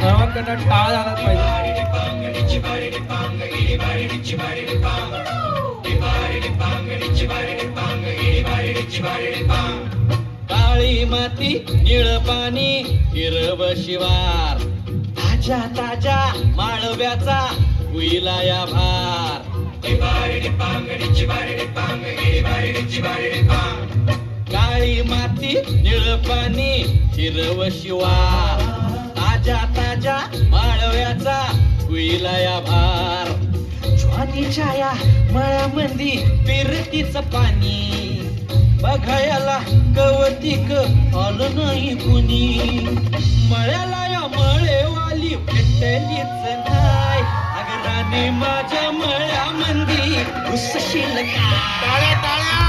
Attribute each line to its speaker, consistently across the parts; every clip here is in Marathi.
Speaker 1: सर्वांकडनं टाळ झालाच पाहिजे.
Speaker 2: काळी माती निळ पाणी हिरव शिवार ताज्या ताज्या माळव्याचा हुईला या भार. काळी माती निळ पाणी हिरव शिवार ताज्या ताज्या माळव्याचा हुईला या भार. ज्वारीच्या या मळ्यामंदी पेरतीच पाणी बघायला कवतिक आलं नाही कुणी. मळ्याला या मळेवाली भेटलीच नाही अगराने माझ्या मळ्यामंदी घुसशील का.
Speaker 3: टाळ्या टाळ्या.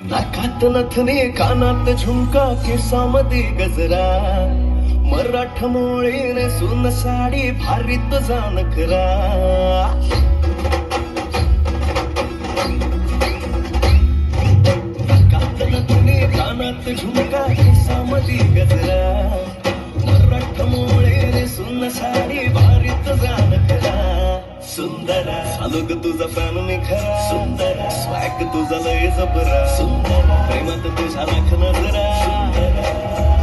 Speaker 4: नाकात नथने कानात झुमका केसामध्ये गजरा मराठमोळे नेसून साडी भारी तुझा नखरा. नाकात नथने कानात झुमका केसामध्ये गजरा मराठमोळे नेसून साडी भारी तुझा नखरा. सुंदरा चालू ग तुझा फॅन मी खरा. सुंदरा स्वॅग तुझा लय जबरा. सुंदरा प्रेमात तुझ्या लाख नजरा. सुंदरा